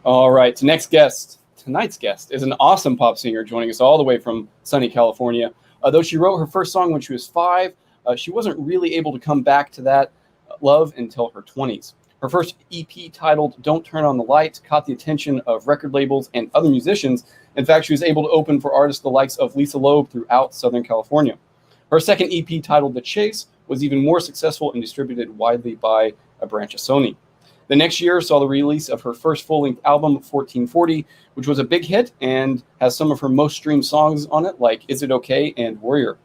All right, tonight's guest is an awesome pop singer joining us all the way from sunny California. Though she wrote her first song when she was 5, she wasn't really able to come back to that love until her 20s. Her first EP, titled Don't Turn on the Lights, caught the attention of record labels and other musicians. In fact, she was able to open for artists the likes of Lisa Loeb throughout Southern California. Her second EP, titled The Chase, was even more successful and distributed widely by a branch of Sony. The next year saw the release of her first full-length album, 1440, which was a big hit and has some of her most streamed songs on it, like Is It Okay and Warrior.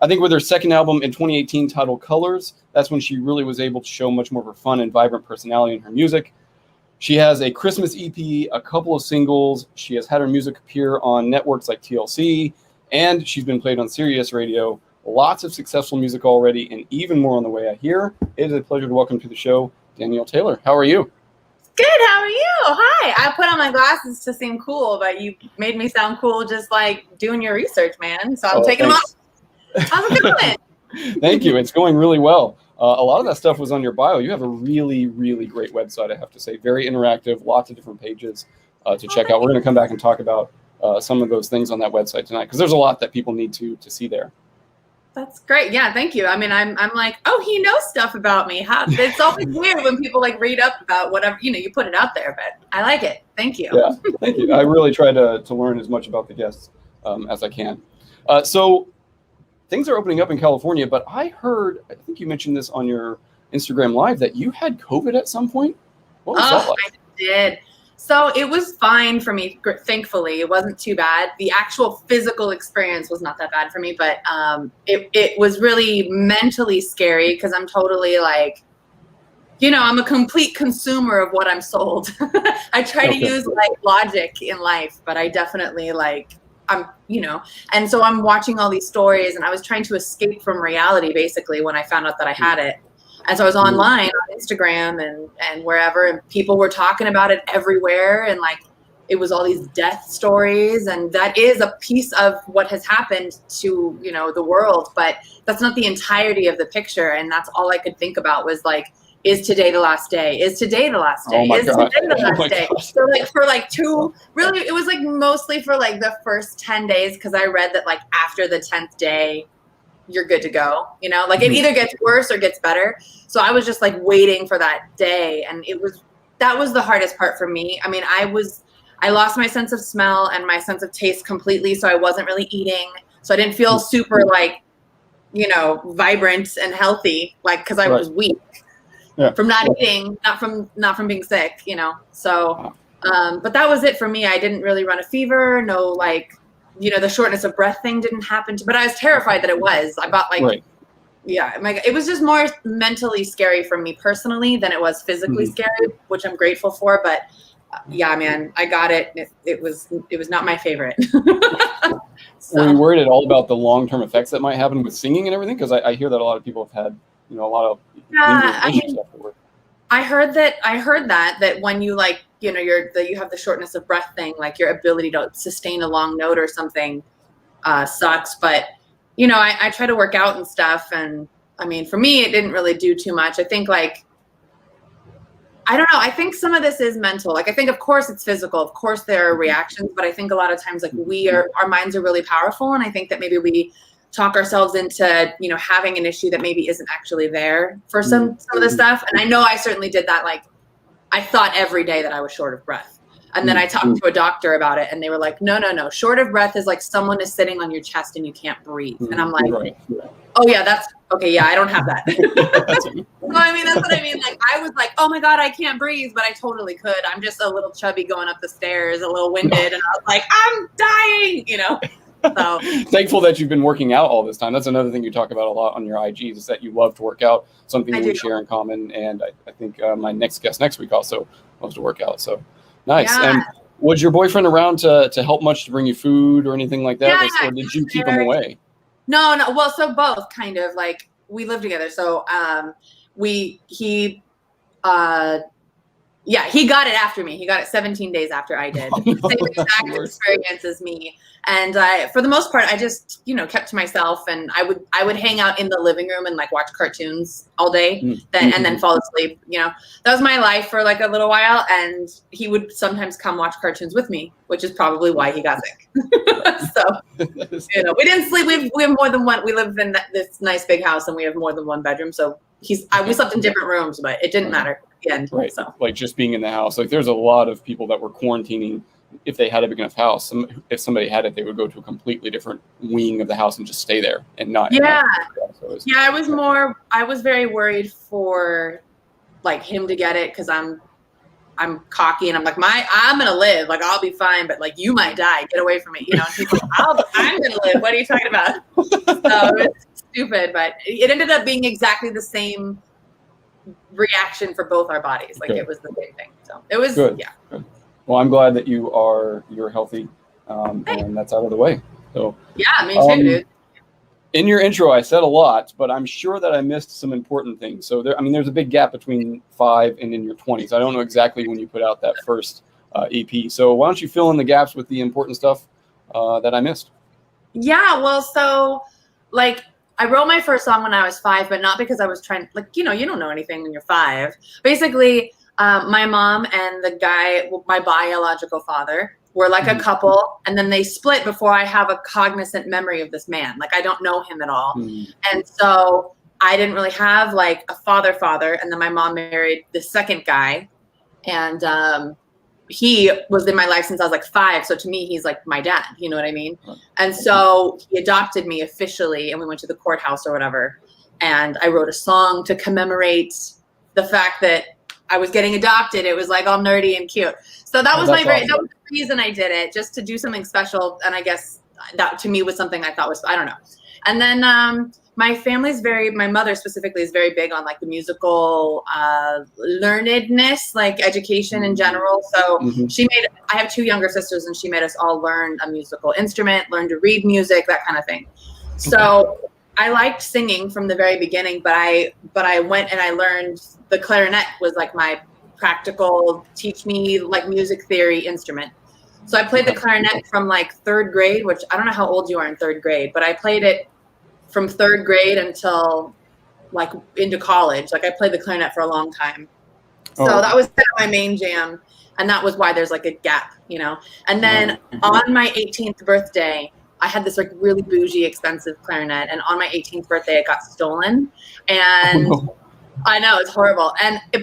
I think with her second album in 2018, titled Colors, that's when she really was able to show much more of her fun and vibrant personality in her music. She has a Christmas EP, a couple of singles. She has had her music appear on networks like TLC, and she's been played on Sirius Radio. Lots of successful music already, and even more on the way, I hear. It is a pleasure to welcome to the show Danielle Taylor. How are you? Good. How are you? Hi. I put on my glasses to seem cool, but you made me sound cool just like doing your research, man. So I'm taking them off. How's it going? Thank you. It's going really well. A lot of that stuff was on your bio. You have a really, really great website, I have to say. Very interactive, lots of different pages to check out. We're going to come back and talk about some of those things on that website tonight, because there's a lot that people need to see there. That's great. Yeah, thank you. I mean, I'm like, oh, he knows stuff about me. It's always weird when people like read up about whatever, you put it out there, but I like it. Thank you. Yeah, thank you. I really try to learn as much about the guests as I can. So things are opening up in California, but I think you mentioned this on your Instagram Live, that you had COVID at some point. What was that like? I did. So it was fine for me, thankfully. It wasn't too bad. The actual physical experience was not that bad for me, but it was really mentally scary, because I'm totally like, I'm a complete consumer of what I'm sold. I try to use like logic in life, but I definitely and so I'm watching all these stories, and I was trying to escape from reality basically when I found out that I had it. And so I was online on Instagram and wherever, and people were talking about it everywhere. And like, it was all these death stories. And that is a piece of what has happened to, the world. But that's not the entirety of the picture. And that's all I could think about was like, is today the last day? Is today the last day? Is today the last day? So like for like really, it was like mostly for like the first 10 days, because I read that like after the 10th day, you're good to go, like it either gets worse or gets better. So I was just like waiting for that day. And that was the hardest part for me. I mean, I lost my sense of smell and my sense of taste completely. So I wasn't really eating. So I didn't feel super like, vibrant and healthy, like, cause I was weak from not eating, not from being sick, so, but that was it for me. I didn't really run a fever. No, like, the shortness of breath thing didn't happen but I was terrified that it was. I bought like, it was just more mentally scary for me personally than it was physically scary, which I'm grateful for. But yeah, man, I got it. It was not my favorite. So. Were you worried at all about the long-term effects that might happen with singing and everything? Because I hear that a lot of people have had, a lot of issues afterward. I heard that when you like, you have the shortness of breath thing, like your ability to sustain a long note or something sucks. But, I try to work out and stuff. And I mean, for me, it didn't really do too much. I think like, I don't know. I think some of this is mental. Like, I think, of course, it's physical. Of course, there are reactions. But I think a lot of times, like our minds are really powerful. And I think that maybe we talk ourselves into, having an issue that maybe isn't actually there for some of the stuff. And I know I certainly did that. Like, I thought every day that I was short of breath. And then I talked to a doctor about it, and they were like, no. Short of breath is like someone is sitting on your chest and you can't breathe. And I'm like, oh yeah, that's okay. Yeah, I don't have that. So I mean, that's what I mean. Like, I was like, oh my God, I can't breathe, but I totally could. I'm just a little chubby going up the stairs, a little winded. And I was like, I'm dying, So thankful that you've been working out all this time. That's another thing you talk about a lot on your IGs, is that you love to work out, something we share in common. And I think my next guest next week also loves to work out. So nice. Yeah. And was your boyfriend around to help much, to bring you food or anything like that? Yeah, or did you keep him away? No. Well, so both kind of, like, we live together. So Yeah, he got it after me. He got it 17 days after I did. Same exact experience as me. And for the most part, I just, kept to myself, and I would hang out in the living room and like watch cartoons all day, and then fall asleep. That was my life for like a little while. And he would sometimes come watch cartoons with me, which is probably why he got sick. So, we didn't sleep. We have more than one. We live in this nice big house, and we have more than one bedroom. So we slept in different rooms, but it didn't matter. End, right. So. Like just being in the house. Like there's a lot of people that were quarantining. If they had a big enough house, if somebody had it, they would go to a completely different wing of the house and just stay there and not. Yeah. So I was very worried for like him to get it, because I'm cocky and I'm like, I'm going to live. Like, I'll be fine, but like, you might die. Get away from me. And he's like, I'm going to live. What are you talking about? So it's stupid, but it ended up being exactly the same reaction for both our bodies. Like it was the same thing. So it was good. Yeah. Good. Well, I'm glad that you're healthy, and that's out of the way. So yeah, me too, dude. In your intro, I said a lot, but I'm sure that I missed some important things. So there's a big gap between 5 and in your 20s. I don't know exactly when you put out that first EP. So why don't you fill in the gaps with the important stuff that I missed? Yeah. Well, so like, I wrote my first song when I was 5, but not because I was trying, like, you don't know anything when you're 5. Basically, my mom and the guy, my biological father, were like a couple, and then they split before I have a cognizant memory of this man. Like, I don't know him at all. And so I didn't really have like a father, and then my mom married the second guy, and he was in my life since I was like 5. So to me, he's like my dad, you know what I mean? And so he adopted me officially, and we went to the courthouse or whatever. And I wrote a song to commemorate the fact that I was getting adopted. It was like all nerdy and cute. So that was that was the reason I did it, just to do something special. And I guess that to me was something I thought was, I don't know. And then my mother specifically is very big on like the musical learnedness, like education in general. So I have 2 younger sisters, and she made us all learn a musical instrument, learn to read music, that kind of thing. So I liked singing from the very beginning, but I went and I learned the clarinet was like my practical teach me like music theory instrument. So I played the clarinet from like 3rd grade, which I don't know how old you are in 3rd grade, but I played it from 3rd grade until like into college. Like I played the clarinet for a long time. So that was kind of my main jam. And that was why there's like a gap, And then on my 18th birthday, I had this like really bougie, expensive clarinet. And on my 18th birthday, it got stolen. And I know, it's horrible.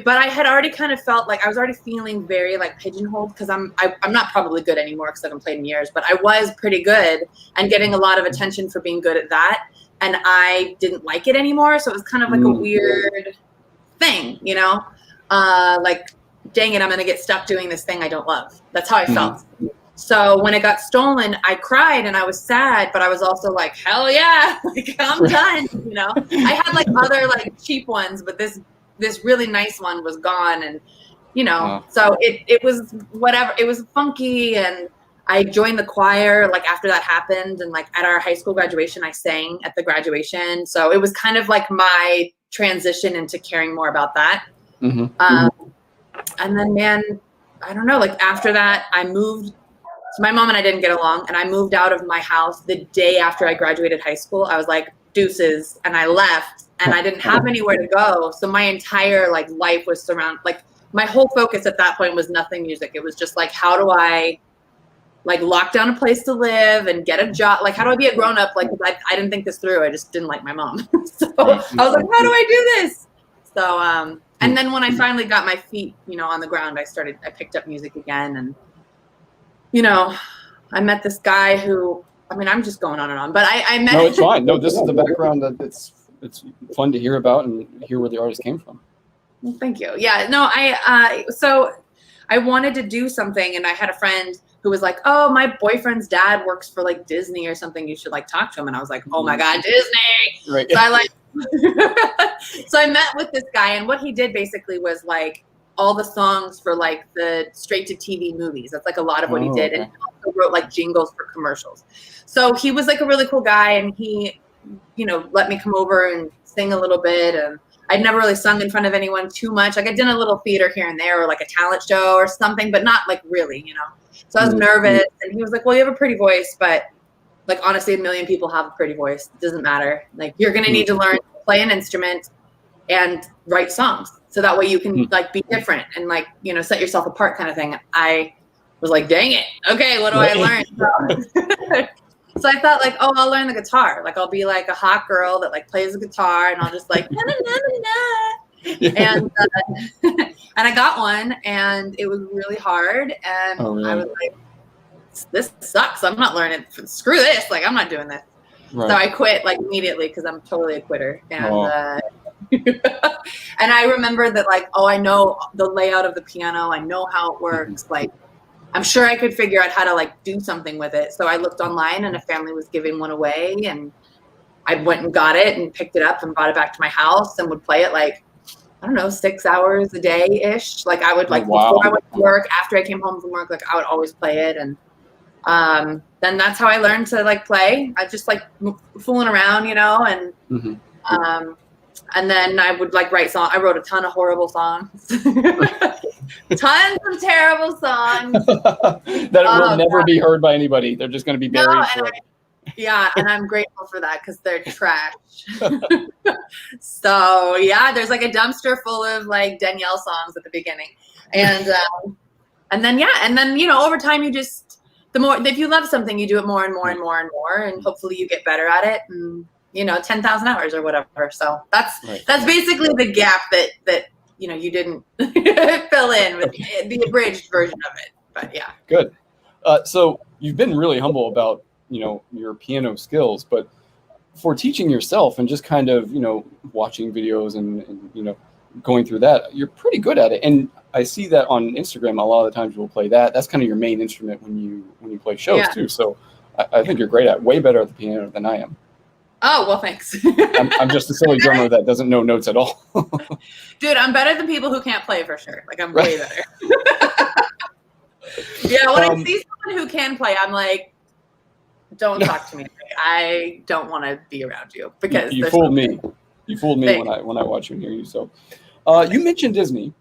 But I had already kind of felt like I was already feeling very like pigeonholed, because I'm not probably good anymore because I haven't played in years, but I was pretty good and getting a lot of attention for being good at that. And I didn't like it anymore. So it was kind of like a weird thing, like, dang it, I'm going to get stuck doing this thing I don't love. That's how I felt. So when it got stolen, I cried and I was sad, but I was also like, hell yeah, like I'm done. I had like other like cheap ones, but this really nice one was gone. And, so it was whatever, it was funky. And I joined the choir like after that happened, and like at our high school graduation, I sang at the graduation. So it was kind of like my transition into caring more about that. And then, man, I don't know, like after that, I moved. So my mom and I didn't get along, and I moved out of my house the day after I graduated high school. I was like, deuces, and I left, and I didn't have anywhere to go. So my entire like life was like my whole focus at that point was nothing music. It was just like, how do I like lock down a place to live and get a job? Like, how do I be a grown up? Like, I didn't think this through. I just didn't like my mom. So I was like, how do I do this? So, and then when I finally got my feet, on the ground, I picked up music again. And, I met this guy who, I'm just going on and on, but I met. No, it's fine. No, this is the background that it's fun to hear about and hear where the artist came from. Well, thank you. Yeah, no, so I wanted to do something, and I had a friend who was like, oh, my boyfriend's dad works for like Disney or something. You should like talk to him. And I was like, oh my God, Disney. Right. So so I met with this guy, and what he did basically was like all the songs for like the straight to TV movies. That's like a lot of what he did. And he also wrote like jingles for commercials. So he was like a really cool guy, and he, let me come over and sing a little bit. And I'd never really sung in front of anyone too much. Like I did a little theater here and there or like a talent show or something, but not like really, you know. So I was nervous, and he was like, well, you have a pretty voice, but like honestly, a million people have a pretty voice. It doesn't matter. Like you're going to need to learn to play an instrument and write songs. So that way you can like be different and like, you know, set yourself apart kind of thing. I was like, dang it. Okay, what do I learn? So I thought like, oh, I'll learn the guitar. Like I'll be like a hot girl that like plays the guitar, and I'll just like, na, na, na, na, na. And and I got one, and it was really hard. And I was like, this sucks. I'm not learning. Screw this. Like I'm not doing this. Right. So I quit like immediately because I'm totally a quitter. And and I remember that like, oh, I know the layout of the piano. I know how it works. Like I'm sure I could figure out how to like do something with it. So I looked online, and a family was giving one away, and I went and got it and picked it up and brought it back to my house and would play it like, I don't know, 6 hours a day ish. Like I would like before I went to work, after I came home from work, like I would always play it. And then that's how I learned to like play. I just like fooling around, you know, and then I would like write songs. I wrote a ton of horrible songs. Tons of terrible songs that will never be heard by anybody. They're just going to be buried. And I'm grateful for that because they're trash. So yeah, there's like a dumpster full of like Danielle songs at the beginning, and then you know, over time you just if you love something, you do it more and more and more and more, and hopefully you get better at it. And you know, 10,000 hours or whatever. So that's basically the gap that you know, you didn't fill in with the abridged version of it, but yeah. Good. So you've been really humble about, you know, your piano skills, but for teaching yourself and just kind of, you know, watching videos and you know, going through that, you're pretty good at it. And I see that on Instagram, a lot of the times you'll play that. That's kind of your main instrument when you play shows too. So I think you're great at way better at the piano than I am. Oh, well, thanks. I'm just a silly drummer that doesn't know notes at all. Dude, I'm better than people who can't play for sure. Like, I'm way better. Yeah, when I see someone who can play, I'm like, don't talk to me. Like, I don't want to be around you because you fooled me. You fooled me when I watch you and hear you. So, you mentioned Disney,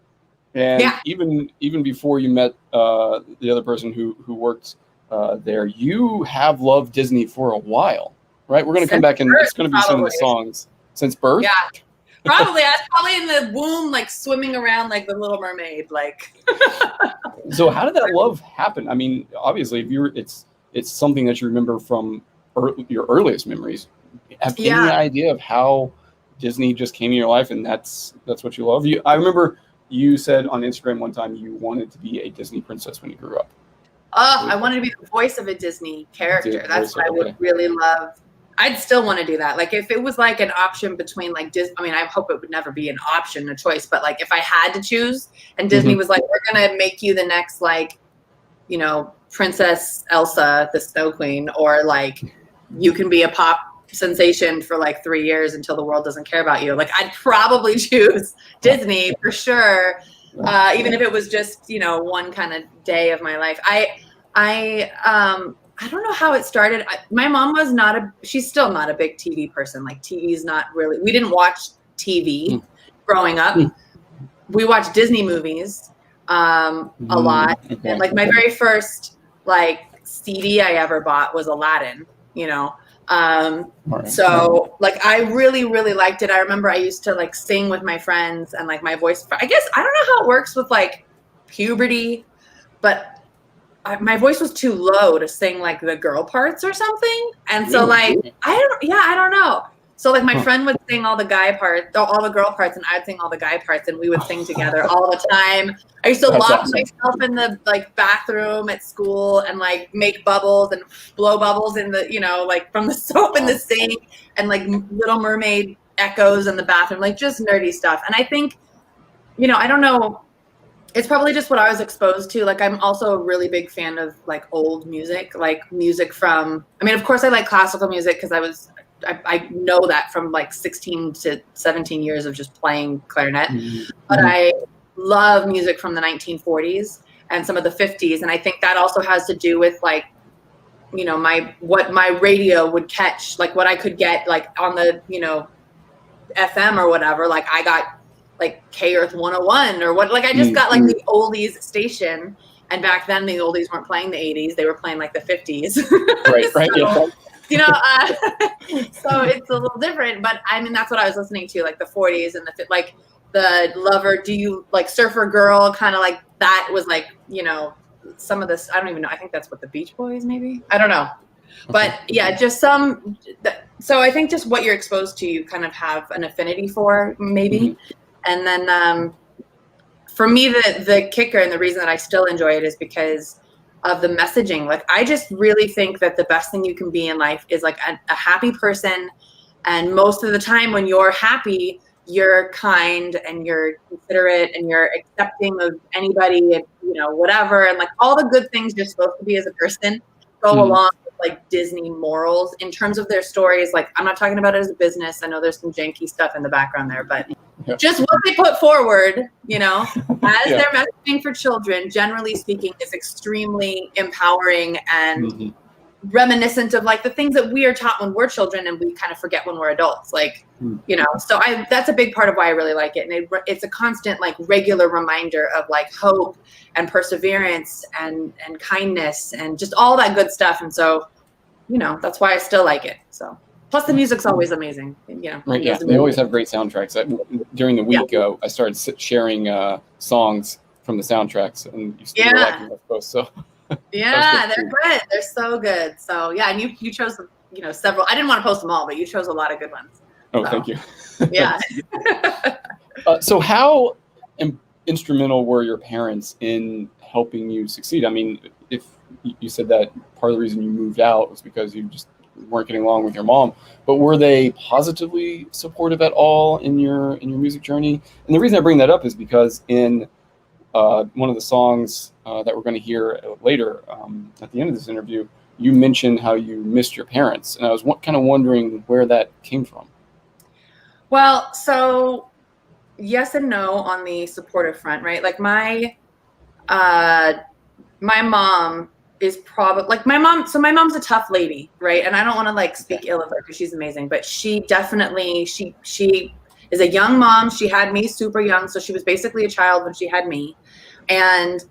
and even before you met the other person who worked there, you have loved Disney for a while. Right, we're going to come back and it's going to be some of the songs since birth. Yeah, probably. I was probably in the womb, like swimming around like the Little Mermaid. Like, so how did that love happen? I mean, obviously, if it's something that you remember from your earliest memories. Have any idea of how Disney just came in your life and that's what you love? I remember you said on Instagram one time you wanted to be a Disney princess when you grew up. Oh, I wanted to be the voice of a Disney character. That's what I would really love. I'd still want to do that. Like if it was like an option between like Disney, I mean, I hope it would never be an option, a choice, but like if I had to choose and Disney was like, we're going to make you the next, like, you know, Princess Elsa, the Snow Queen, or like you can be a pop sensation for like 3 years until the world doesn't care about you. Like I'd probably choose Disney for sure. Even if it was just, you know, one kind of day of my life. I don't know how it started. My mom was she's still not a big TV person. Like TV's not really, we didn't watch TV growing up. We watched Disney movies a lot. Okay. And like my very first like CD I ever bought was Aladdin, you know? So like I really, really liked it. I remember I used to like sing with my friends and like my voice, I guess, I don't know how it works with like puberty, but my voice was too low to sing like the girl parts or something. And so like, I don't know. So like my friend would sing all the guy parts, all the girl parts, and I'd sing all the guy parts, and we would sing together all the time. I used to lock myself in the like bathroom at school and like make bubbles and blow bubbles in the, you know, like from the soap in the sink and like Little Mermaid echoes in the bathroom, like just nerdy stuff. And I think, you know, I don't know, it's probably just what I was exposed to. Like, I'm also a really big fan of like old music, like music from, I mean, of course I like classical music because I know that from like 16 to 17 years of just playing clarinet, but I love music from the 1940s and some of the 50s. And I think that also has to do with like, you know, what my radio would catch, like what I could get like on the, you know, FM or whatever. Like I got like K Earth 101 or what, like I just got like the oldies station. And back then the oldies weren't playing the 80s. They were playing like the 50s. Right. So, you know, so it's a little different, but I mean, that's what I was listening to, like the 40s and like the Lover, Do You, like Surfer Girl, kind of like that was like, you know, some of this, I don't even know. I think that's what the Beach Boys, maybe. I don't know. But yeah, just so I think just what you're exposed to, you kind of have an affinity for, maybe. And then for me, the kicker and the reason that I still enjoy it is because of the messaging. Like, I just really think that the best thing you can be in life is like a happy person. And most of the time when you're happy, you're kind and you're considerate and you're accepting of anybody, and, you know, whatever. And like all the good things you're supposed to be as a person go along with like Disney morals in terms of their stories. Like, I'm not talking about it as a business. I know there's some janky stuff in the background there, but just what they put forward, you know, as their messaging for children, generally speaking, is extremely empowering and reminiscent of like the things that we are taught when we're children and we kind of forget when we're adults. Like, you know, so that's a big part of why I really like it. And it's a constant, like, regular reminder of like hope and perseverance and kindness and just all that good stuff. And so, you know, that's why I still like it. So plus the music's always amazing. You know, right? Yeah, they always have great soundtracks. During the week, I started sharing songs from the soundtracks, and you still liking those posts. So yeah, they're good. They're so good. So yeah, and you chose, you know, several. I didn't want to post them all, but you chose a lot of good ones. Oh, thank you. Yeah. So how instrumental were your parents in helping you succeed? I mean, if you said that part of the reason you moved out was because you just weren't getting along with your mom, but were they positively supportive at all in your music journey? And the reason I bring that up is because in one of the songs that we're going to hear later at the end of this interview, you mentioned how you missed your parents, and I was kind of wondering where that came from. Well, so yes and no on the supportive front, right? Like my mom is probably like my mom's a tough lady, right? And I don't want to like speak ill of her because she's amazing, but she definitely, she is a young mom. She had me super young. So she was basically a child when she had me. And,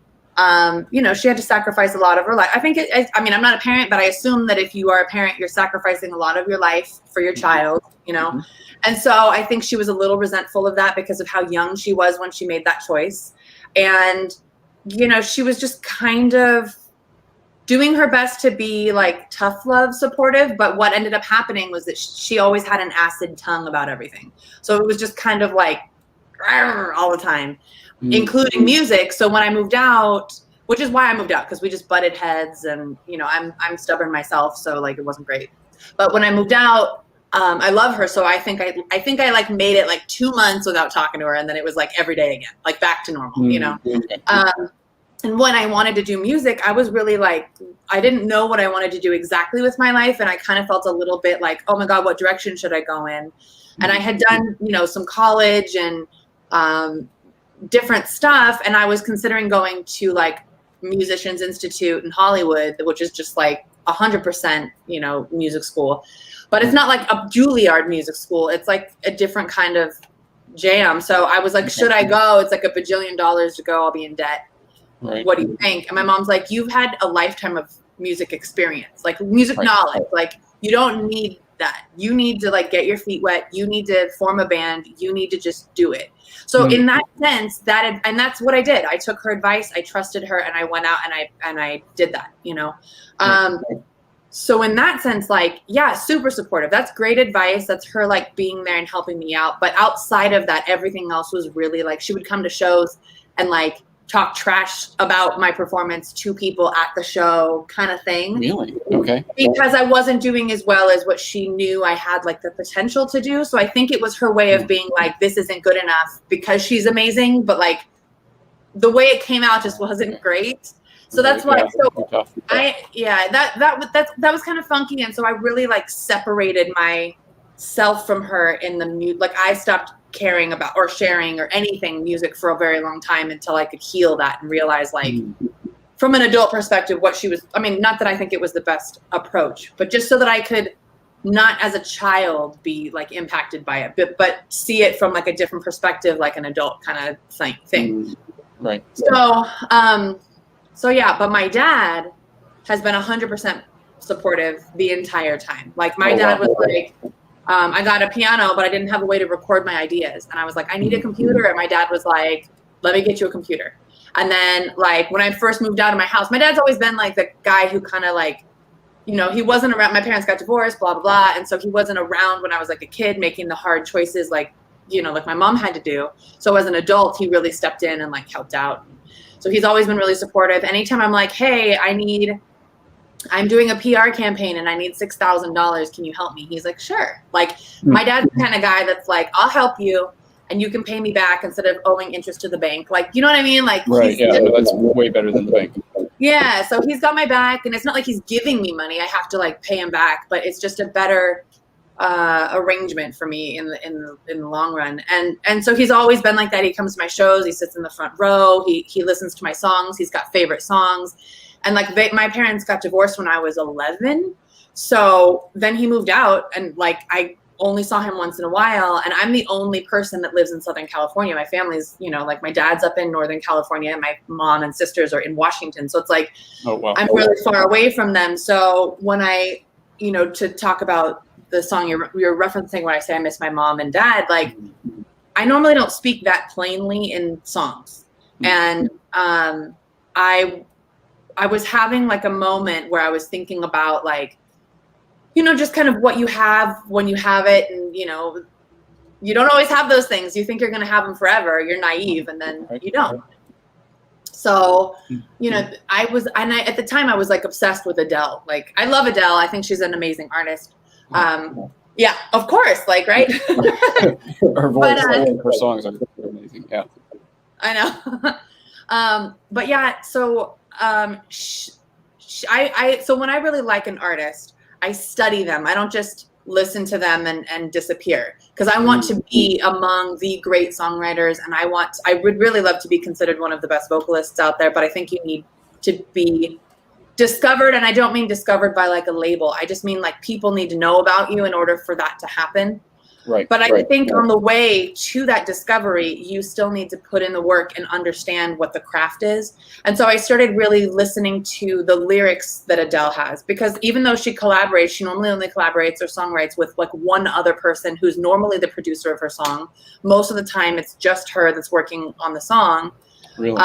you know, she had to sacrifice a lot of her life. I mean, I'm not a parent, but I assume that if you are a parent, you're sacrificing a lot of your life for your child, you know? And so I think she was a little resentful of that because of how young she was when she made that choice. And, you know, she was just kind of doing her best to be like tough love supportive, but what ended up happening was that she always had an acid tongue about everything. So it was just kind of like all the time, including music. So when I moved out, which is why I moved out, because we just butted heads, and you know, I'm stubborn myself, so like it wasn't great. But when I moved out, I love her, so I think I like made it like 2 months without talking to her, and then it was like every day again, like back to normal, you know. And when I wanted to do music, I was really like, I didn't know what I wanted to do exactly with my life. And I kind of felt a little bit like, oh my God, what direction should I go in? And I had done, you know, some college and different stuff. And I was considering going to like Musicians Institute in Hollywood, which is just like 100%, you know, music school. But it's not like a Juilliard music school. It's like a different kind of jam. So I was like, should I go? It's like $1 bajillion to go. I'll be in debt. Right. What do you think? And my mom's like, you've had a lifetime of music experience, like music knowledge. Like, you don't need that. You need to like get your feet wet. You need to form a band. You need to just do it. So in that sense, that's what I did. I took her advice. I trusted her, and I went out and I did that, you know? So in that sense, like, yeah, super supportive. That's great advice. That's her like being there and helping me out. But outside of that, everything else was really like, she would come to shows and like talk trash about my performance to people at the show, kind of thing. Really? Okay. Because I wasn't doing as well as what she knew I had like the potential to do. So I think it was her way of being like, this isn't good enough, because she's amazing, but like the way it came out just wasn't great. So that's why. So that was kind of funky, and so I really like separated myself from her in the music. Like, I stopped caring about or sharing or anything music for a very long time until I could heal that and realize, like, from an adult perspective, what she was. I mean, not that I think it was the best approach, but just so that I could not as a child be like impacted by it, but see it from like a different perspective, like an adult kind of thing. Right. So yeah, but my dad has been 100% supportive the entire time. Like my dad was like, I got a piano, but I didn't have a way to record my ideas. And I was like, I need a computer. And my dad was like, let me get you a computer. And then like when I first moved out of my house, my dad's always been like the guy who kind of like, you know, he wasn't around. My parents got divorced, blah, blah, blah. And so he wasn't around when I was like a kid making the hard choices like, you know, like my mom had to do. So as an adult, he really stepped in and like helped out. So he's always been really supportive. Anytime I'm like, hey, I'm doing a PR campaign and I need $6,000. Can you help me? He's like, sure. Like my dad's the kind of guy that's like, I'll help you and you can pay me back instead of owing interest to the bank. Like, you know what I mean? Like, right. Yeah, that's way better than the bank. Yeah. So he's got my back and it's not like he's giving me money. I have to like pay him back, but it's just a better arrangement for me in the long run. And so he's always been like that. He comes to my shows. He sits in the front row. He listens to my songs. He's got favorite songs. And like my parents got divorced when I was 11. So then he moved out and like I only saw him once in a while. And I'm the only person that lives in Southern California. My family's, you know, like my dad's up in Northern California and my mom and sisters are in Washington. So it's like, I'm really far away from them. So when I, you know, to talk about the song you're referencing when I say I miss my mom and dad, like I normally don't speak that plainly in songs. And I was having like a moment where I was thinking about like, you know, just kind of what you have when you have it. And, you know, you don't always have those things. You think you're going to have them forever. You're naive and then you don't. So, you know, at the time I was like obsessed with Adele. Like I love Adele. I think she's an amazing artist. Yeah, of course. Like, right. Her voice, her songs are amazing. Yeah. I know. But yeah, so, so when I really like an artist, I study them. I don't just listen to them and disappear because I want to be among the great songwriters. And I would really love to be considered one of the best vocalists out there, but I think you need to be discovered. And I don't mean discovered by like a label. I just mean like people need to know about you in order for that to happen. Right. But I think on the way to that discovery, you still need to put in the work and understand what the craft is. And so I started really listening to the lyrics that Adele has, because even though she collaborates, she normally only collaborates or songwrites with like one other person who's normally the producer of her song. Most of the time it's just her that's working on the song. Really?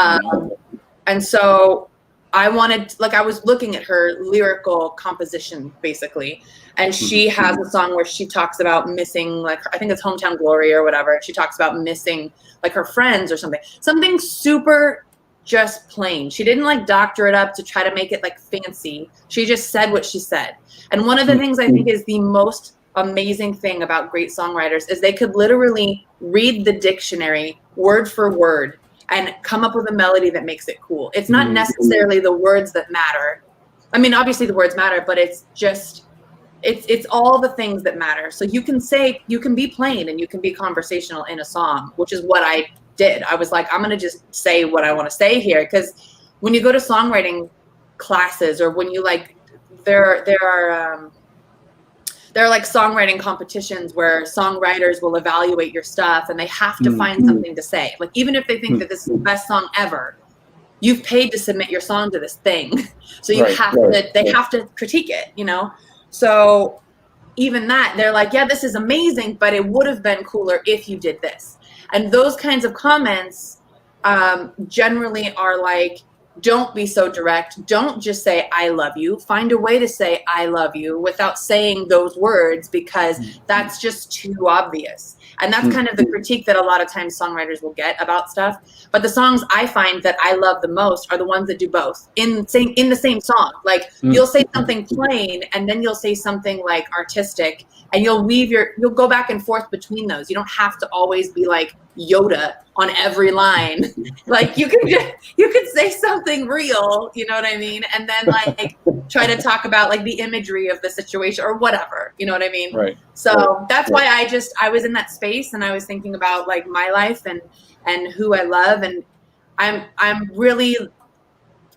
And so I was looking at her lyrical composition basically. And she has a song where she talks about missing, like, I think it's Hometown Glory or whatever. She talks about missing like her friends or something super just plain. She didn't like doctor it up to try to make it like fancy. She just said what she said. And one of the things I think is the most amazing thing about great songwriters is they could literally read the dictionary word for word and come up with a melody that makes it cool. It's not necessarily the words that matter. I mean, obviously the words matter, but it's just, it's all the things that matter. So you can be plain and you can be conversational in a song, which is what I did. I was like, I'm going to just say what I want to say here. Because when you go to songwriting classes or when you like, there are like songwriting competitions where songwriters will evaluate your stuff and they have to find something to say. Like, even if they think that this is the best song ever, you've paid to submit your song to this thing. So they have to critique it, you know? So even that, they're like, yeah, this is amazing, but it would have been cooler if you did this. And those kinds of comments generally are like, don't be so direct. Don't just say, I love you. Find a way to say, I love you without saying those words, because that's just too obvious. And that's kind of the critique that a lot of times songwriters will get about stuff. But the songs I find that I love the most are the ones that do both in the same song. Like you'll say something plain and then you'll say something like artistic, and you'll go back and forth between those. You don't have to always be like Yoda on every line. Like you could say something real, you know what I mean? And then like try to talk about like the imagery of the situation or whatever, you know what I mean? Right. So that's why I was in that space and I was thinking about like my life and who I love. And I'm really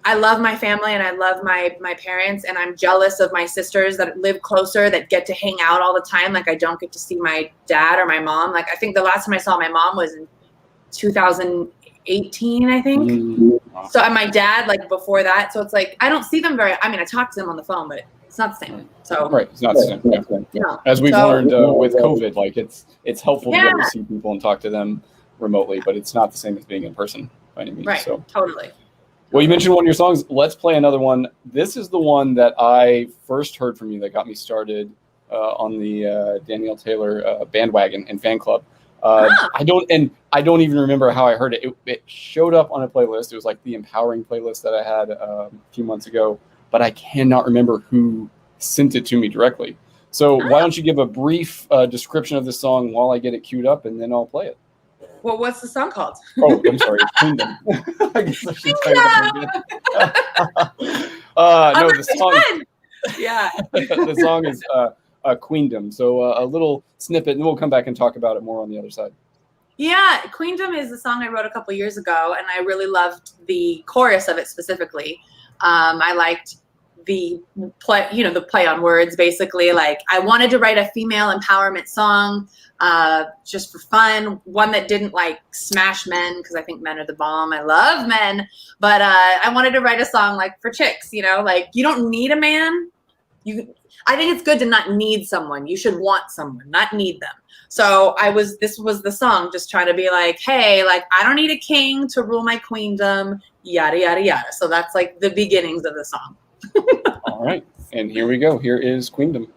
I love my family and I love my parents, and I'm jealous of my sisters that live closer that get to hang out all the time. Like I don't get to see my dad or my mom. Like I think the last time I saw my mom was in 2018, I think. So and my dad like before that. So it's like I don't see them very. I mean, I talk to them on the phone, but it's not the same. So right, it's not the same. Yeah. No. As we've So- learned with COVID, like it's helpful to be able Yeah. to see people and talk to them remotely, but it's not the same as being in person by any means. Right. So. Totally. Well, you mentioned one of your songs. Let's play another one. This is the one that I first heard from you that got me started on the Danielle Taylor bandwagon and fan club. I don't even remember how I heard it. It showed up on a playlist. It was like the empowering playlist that I had a few months ago, but I cannot remember who sent it to me directly. So why don't you give a brief description of this song while I get it queued up, and then I'll play it. Well, what's the song called? Oh, I'm sorry. Kingdom. I guess I should tell you that again. No, the song. Yeah. The song is Queendom. So a little snippet, and then we'll come back and talk about it more on the other side. Yeah, Queendom is a song I wrote a couple years ago, and I really loved the chorus of it specifically. I liked the play, the play on words, basically. Like I wanted to write a female empowerment song, just for fun, one that didn't like smash men, because I think men are the bomb. I love men, but I wanted to write a song like for chicks, like you don't need a man. I think it's good to not need someone. You should want someone, not need them. So this was the song, just trying to be like, hey, like I don't need a king to rule my queendom, yada, yada, yada. So that's like the beginnings of the song. All right. And here we go. Here is Queendom.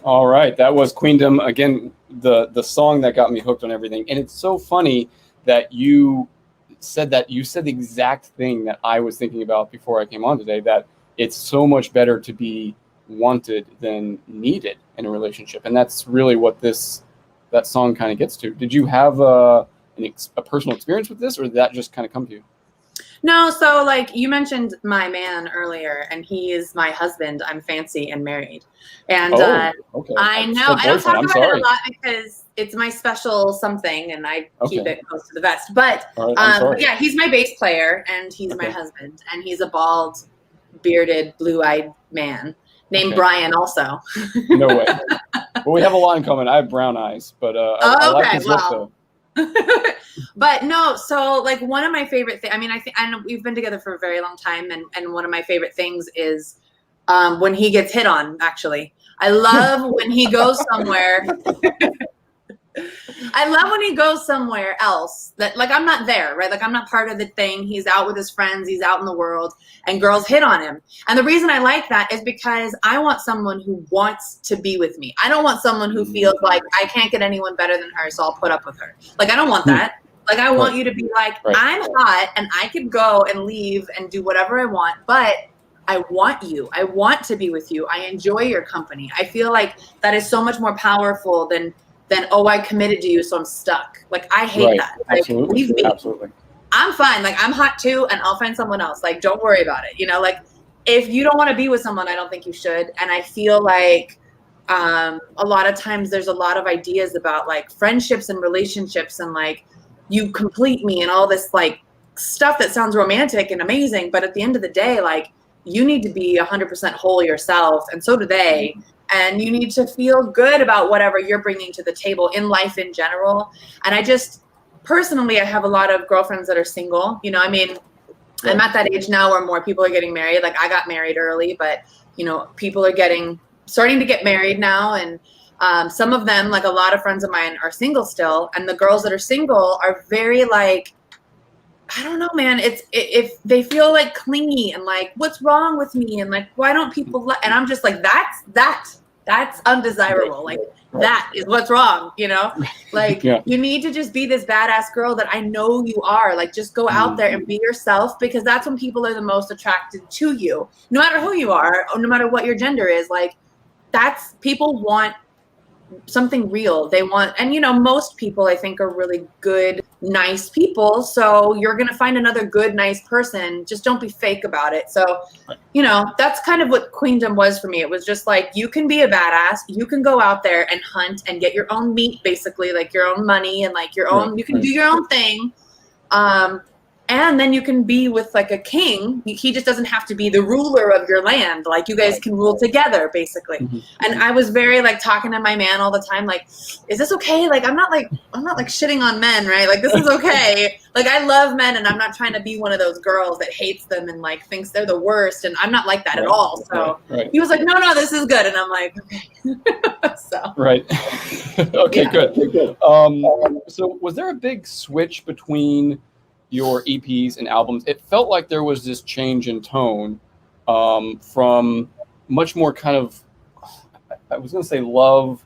All right, that was Queendom. Again, the song that got me hooked on everything. And it's so funny that you said the exact thing that I was thinking about before I came on today, that it's so much better to be wanted than needed in a relationship. And that's really what that's that song kind of gets to. Did you have a personal experience with this, or did that just kind of come to you? No, so like you mentioned my man earlier, and he is my husband. I'm fancy and married. And Okay. I know I don't talk about it a lot because it's my special something, and I keep it close to the vest. But yeah, he's my bass player, and he's my husband, and he's a bald, bearded, blue-eyed man named Brian also. No way. Well, we have a lot in common. I have brown eyes, but I like his look though. But no, so like one of my favorite things, I mean, I know we've been together for a very long time, and one of my favorite things is when he gets hit on, actually. I love when he goes somewhere. I love when he goes somewhere else that, like, I'm not there, right? Like, I'm not part of the thing. He's out with his friends. He's out in the world, and girls hit on him. And the reason I like that is because I want someone who wants to be with me. I don't want someone who feels like I can't get anyone better than her, so I'll put up with her. Like, I don't want that. Like, I want you to be like, I'm hot, and I could go and leave and do whatever I want, but I want you. I want to be with you. I enjoy your company. I feel like that is so much more powerful than oh, I committed to you, so I'm stuck. Like, I hate that. Like, absolutely. Leave me. Absolutely. I'm fine. Like, I'm hot too, and I'll find someone else. Like, don't worry about it. You know, like, if you don't want to be with someone, I don't think you should. And I feel like a lot of times there's a lot of ideas about like friendships and relationships and like you complete me and all this like stuff that sounds romantic and amazing. But at the end of the day, like, you need to be 100% whole yourself, and so do they. And you need to feel good about whatever you're bringing to the table in life in general. And I just, personally, I have a lot of girlfriends that are single. You know, I mean, I'm at that age now where more people are getting married. Like, I got married early, but, you know, people are starting to get married now. And some of them, like a lot of friends of mine, are single still. And the girls that are single are very like, I don't know, man. If they feel like clingy and like, what's wrong with me? And like, why don't people and I'm just like, that's undesirable. Like, that is what's wrong, you know? Like, you need to just be this badass girl that I know you are. Like, just go out there and be yourself, because that's when people are the most attracted to you, no matter who you are or no matter what your gender is. Like, that's, people want something real. They want, and you know, most people I think are really good, nice people. So you're going to find another good, nice person. Just don't be fake about it. So, you know, that's kind of what Queendom was for me. It was just like, you can be a badass. You can go out there and hunt and get your own meat, basically, like your own money and like your own, you can do your own thing. And then you can be with like a king. He just doesn't have to be the ruler of your land. Like, you guys can rule together, basically. And I was very like talking to my man all the time, like, is this okay? Like, I'm not like shitting on men, right? Like, this is okay. Like, I love men, and I'm not trying to be one of those girls that hates them and like thinks they're the worst. And I'm not like that at all. So he was like, no, this is good. And I'm like, okay. So. Right. Okay, good. So was there a big switch between your EPs and albums? It felt like there was this change in tone from much more kind of, I was going to say love,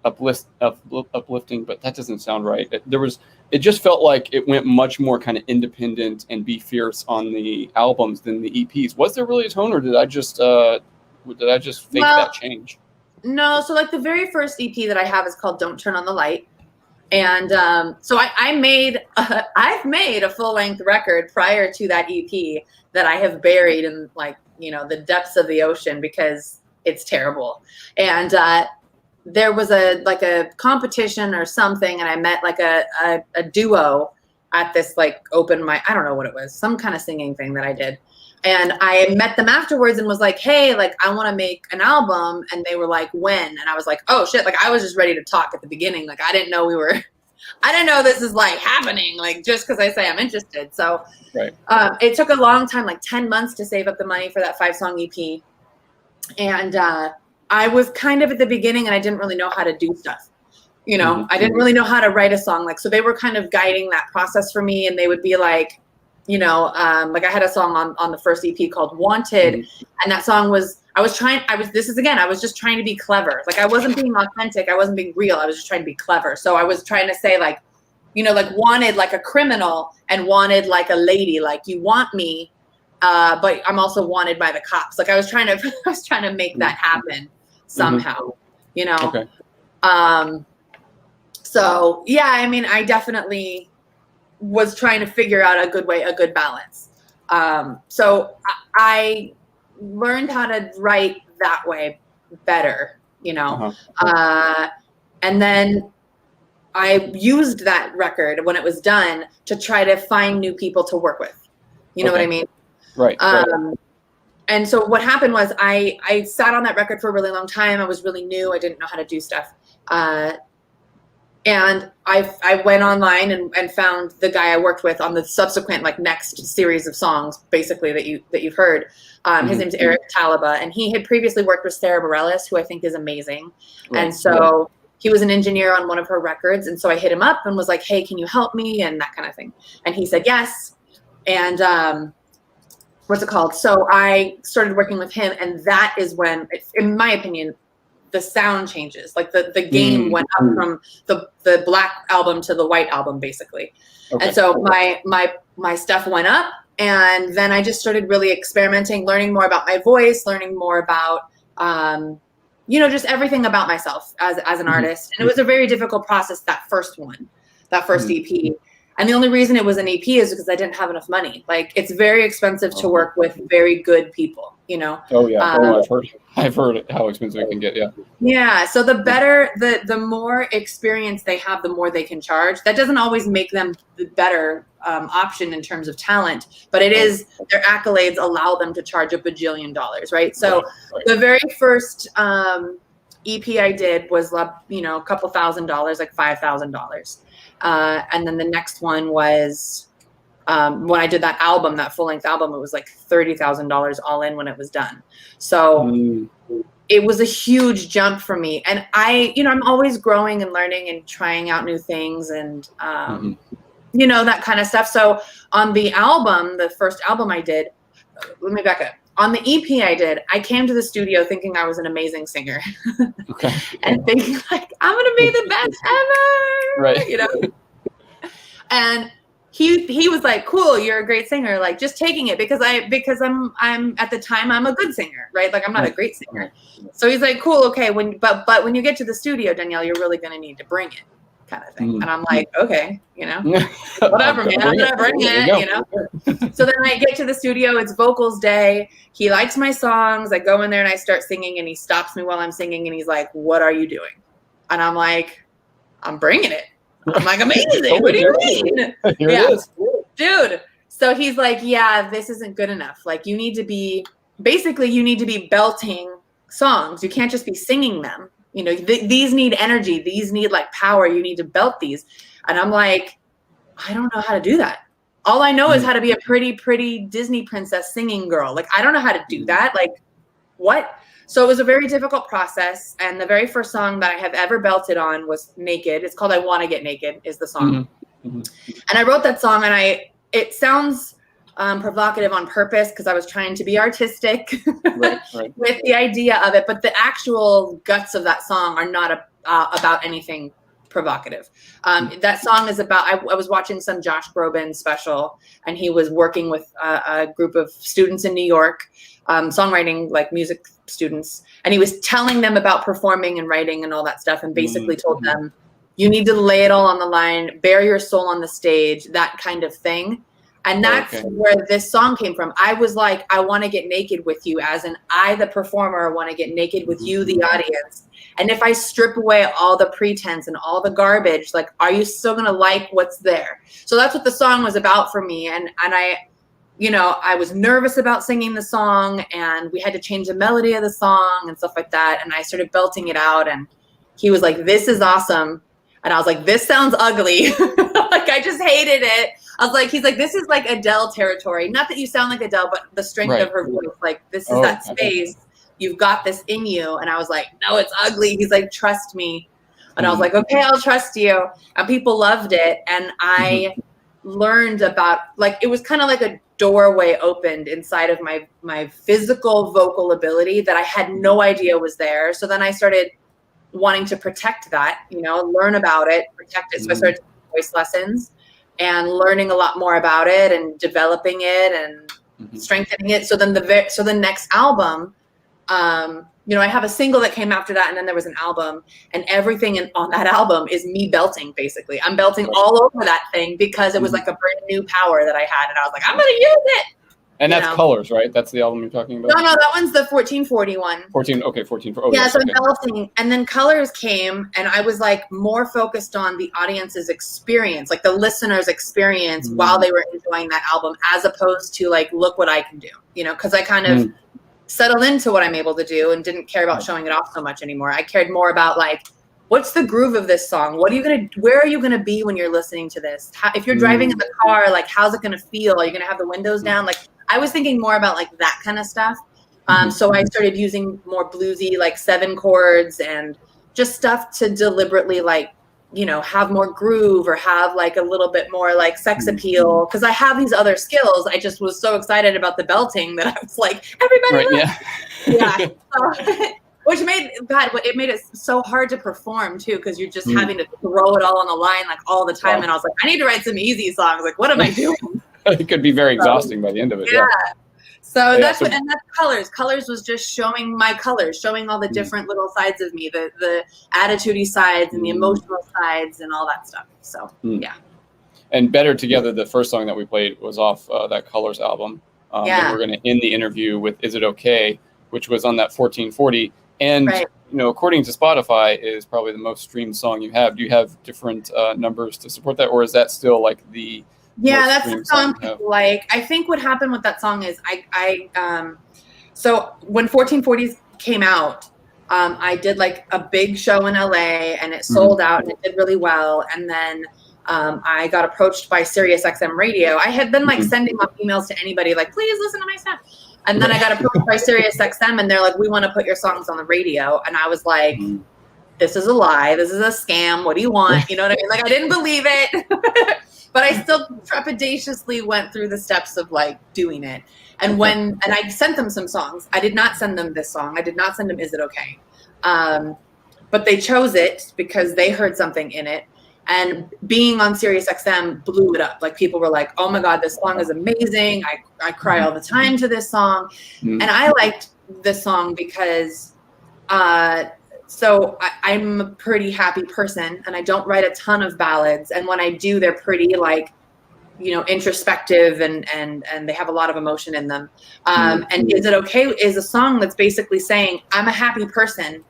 uplifting, but that doesn't sound right. It just felt like it went much more kind of independent and be fierce on the albums than the EPs. Was there really a tone, or did I just fake that change? No, so like the very first EP that I have is called Don't Turn on the Light. And so I've made a full-length record prior to that EP that I have buried in, like, you know, the depths of the ocean because it's terrible. And there was a competition or something, and I met like a duo at this like open mic. I don't know what it was, some kind of singing thing that I did. And I met them afterwards and was like, hey, like, I want to make an album. And they were like, when? And I was like, oh shit. Like, I was just ready to talk at the beginning. Like, I didn't know this is like happening, like, just because I say I'm interested. So it took a long time, like 10 months to save up the money for that 5-song EP. And I was kind of at the beginning, and I didn't really know how to do stuff. You know, I didn't really know how to write a song. Like, so they were kind of guiding that process for me. And they would be like, you know, like I had a song on the first EP called Wanted. And that song was just trying to be clever. Like, I wasn't being authentic. I wasn't being real. I was just trying to be clever. So I was trying to say, like, you know, like, wanted like a criminal and wanted like a lady. Like, you want me, but I'm also wanted by the cops. Like, I was trying to make that happen somehow, you know? Okay. So yeah, I mean, I definitely was trying to figure out a good balance. So I learned how to write that way better, you know. And then I used that record when it was done to try to find new people to work with. You know what I mean? Right. And so what happened was I sat on that record for a really long time. I was really new. I didn't know how to do stuff. And I went online and found the guy I worked with on the subsequent like next series of songs, basically that you've heard. His name's Eric Talaba, and he had previously worked with Sarah Bareilles, who I think is amazing. Right. And so he was an engineer on one of her records, and so I hit him up and was like, "Hey, can you help me?" and that kind of thing. And he said yes. And what's it called? So I started working with him, and that is when, in my opinion, the sound changes. Like the game went up from the black album to the white album, basically. Okay. And so my stuff went up, and then I just started really experimenting, learning more about my voice, learning more about just everything about myself as an artist. And it was a very difficult process, that first EP. And the only reason it was an EP is because I didn't have enough money. Like, it's very expensive to work with very good people, you know? Oh yeah. I've heard how expensive it can get. Yeah. Yeah. So the better, the more experience they have, the more they can charge. That doesn't always make them the better option in terms of talent, but it is, their accolades allow them to charge $1 bajillion, right? So the very first EP I did was, a couple $1,000, like $5,000. And then the next one was when I did that album, that full-length album, it was like $30,000 all in when it was done. So it was a huge jump for me. And I'm always growing and learning and trying out new things and, that kind of stuff. So on the album, the first album I did, let me back up. On the EP I did, I came to the studio thinking I was an amazing singer. Okay. And thinking like, I'm going to be the best ever. Right. And he was like, cool, you're a great singer. Like, just taking it because I'm at the time, I'm a good singer, right? Like, I'm not a great singer. So he's like, cool. Okay. But when you get to the studio, Danielle, you're really going to need to bring it, kind of thing. And I'm like, okay, whatever, man, I'm going to bring it, So then I get to the studio, it's vocals day. He likes my songs. I go in there and I start singing, and he stops me while I'm singing. And he's like, what are you doing? And I'm like, I'm bringing it. I'm like, amazing. What do you mean? Here it is. Dude. So he's like, yeah, this isn't good enough. Like, you need to be belting songs. You can't just be singing them. These need energy. These need like power. You need to belt these. And I'm like, I don't know how to do that. All I know is how to be a pretty, pretty Disney princess singing girl. Like, I don't know how to do that. Like, what? So it was a very difficult process. And the very first song that I have ever belted on was Naked. It's called I Want to Get Naked is the song. And I wrote that song, and it sounds provocative on purpose because I was trying to be artistic with the idea of it. But the actual guts of that song are not about anything provocative. That song is about, I was watching some Josh Groban special, and he was working with a group of students in New York, songwriting, like music students. And he was telling them about performing and writing and all that stuff, and basically told them, you need to lay it all on the line, bare your soul on the stage, that kind of thing. And that's where this song came from. I was like, I want to get naked with you, as in I, the performer, want to get naked with you, the audience. And if I strip away all the pretense and all the garbage, like, are you still going to like what's there? So that's what the song was about for me. And I was nervous about singing the song, and we had to change the melody of the song and stuff like that. And I started belting it out, and he was like, this is awesome. And I was like, this sounds ugly. Like, I just hated it. I was like, he's like, this is like Adele territory. Not that you sound like Adele, but the strength of her voice. Like, this is that space. You've got this in you. And I was like, no, it's ugly. He's like, trust me. And I was like, okay, I'll trust you. And people loved it. And I learned about, like, it was kind of like a doorway opened inside of my physical vocal ability that I had no idea was there. So then I started wanting to protect that, learn about it, protect it. So I started taking voice lessons and learning a lot more about it and developing it and strengthening it. So then the next album You know, I have a single that came after that, and then there was an album, and everything on that album is me belting, basically. I'm belting all over that thing because it was like a brand new power that I had, and I was like, I'm going to use it. And that's Colors, right? That's the album you're talking about? No, that one's the 1441. 14, okay, 14. Oh, yeah, yes, so okay. belting. And then Colors came, and I was like more focused on the audience's experience, like the listener's experience while they were enjoying that album, as opposed to like, look what I can do, you know, because I kind of settled into what I'm able to do and didn't care about showing it off so much anymore. I cared more about like, what's the groove of this song? Where are you gonna be when you're listening to this? If you're driving in the car, like, how's it gonna feel? Are you gonna have the windows down? Like, I was thinking more about like that kind of stuff. So I started using more bluesy, like 7 chords and just stuff to deliberately like, you know, have more groove or have like a little bit more like sex appeal. Cause I have these other skills. I just was so excited about the belting that I was like, everybody, yeah. Which made it so hard to perform too, because you're just having to throw it all on the line like all the time. And I was like, I need to write some easy songs. Like, what am I doing? It could be very exhausting by the end of it. Yeah. So that's Colors. Colors was just showing my colors, showing all the different little sides of me, the attitude-y sides and the emotional sides and all that stuff. So yeah. And Better Together, the first song that we played, was off that Colors album. And we're going to end the interview with Is It Okay, which was on that 1440. And you know, according to Spotify, is probably the most streamed song you have. Do you have different numbers to support that, or is that still like the that's the song people like? I think what happened with that song is so when 1440s came out, I did like a big show in LA and it sold out and it did really well. And then I got approached by Sirius XM Radio. I had been like sending off emails to anybody like, please listen to my stuff. And then I got approached by Sirius XM and they're like, we want to put your songs on the radio. And I was like, this is a lie. This is a scam. What do you want? You know what I mean? Like, I didn't believe it. But I still trepidatiously went through the steps of like doing it. And I sent them some songs. I did not send them this song. I did not send them Is It Okay? But they chose it because they heard something in it. And being on Sirius XM blew it up. Like, people were like, oh my God, this song is amazing. I cry all the time to this song. And I liked this song because so I'm a pretty happy person and I don't write a ton of ballads. And when I do, they're pretty like, you know, introspective and they have a lot of emotion in them. And Is It Okay is a song that's basically saying, I'm a happy person,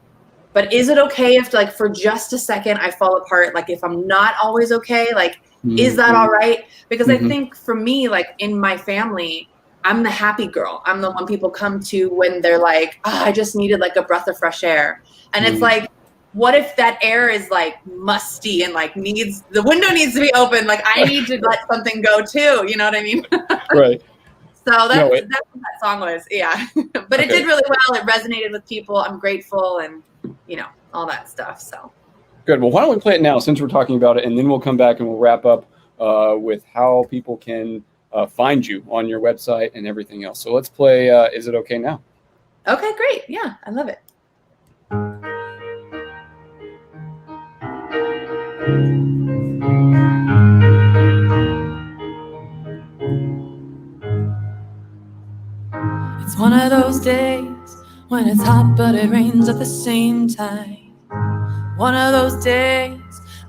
but is it okay if like for just a second I fall apart? Like, if I'm not always okay, like, is that all right? Because I think for me, like in my family, I'm the happy girl. I'm the one people come to when they're like, I just needed like a breath of fresh air. And it's like, what if that air is like musty and like the window needs to be open? Like, I need to let something go too. You know what I mean? Right. So that's what that song was. Yeah. But it did really well. It resonated with people. I'm grateful and, you know, all that stuff. So good. Well, why don't we play it now since we're talking about it, and then we'll come back and we'll wrap up with how people can find you on your website and everything else. So let's play Is It Okay now? Okay, great. Yeah, I love it. It's one of those days when it's hot but it rains at the same time. One of those days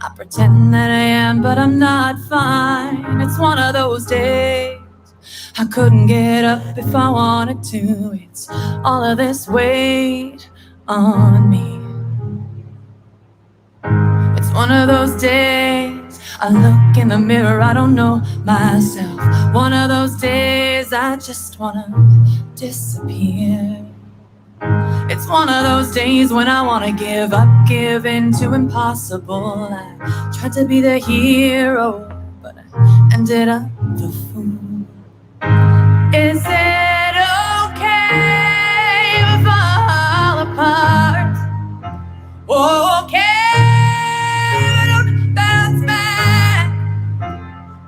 I pretend that I am but I'm not fine. It's one of those days I couldn't get up if I wanted to. It's all of this weight on me. It's one of those days I look in the mirror, I don't know myself. One of those days I just wanna disappear. It's one of those days when I wanna give up, give in to impossible. I tried to be the hero, but I ended up the fool. Is it okay if I fall apart? Okay, don't bounce back.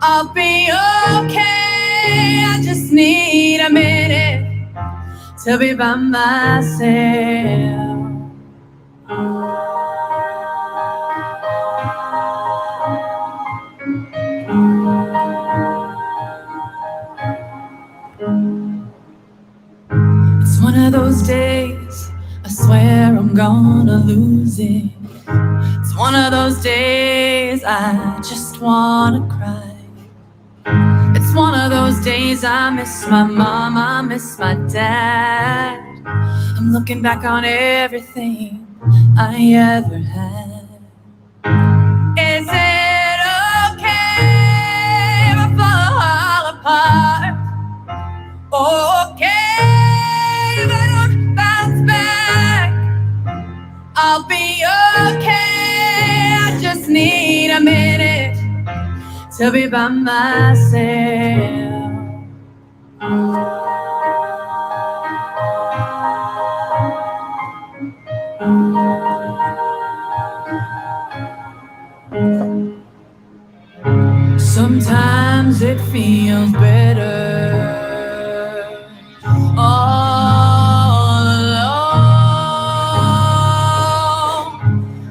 I'll be okay. I just need a minute to be by myself. It's one of those days wanna lose it. It's one of those days I just wanna cry. It's one of those days I miss my mom, I miss my dad. I'm looking back on everything I ever had. Is it okay if I fall apart? Okay if I don't bounce back? I'll be okay, I just need a minute to be by myself. Sometimes it feels better all alone.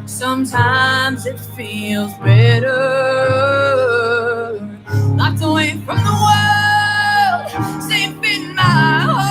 Sometimes it feels better locked away from the world, safe in my home.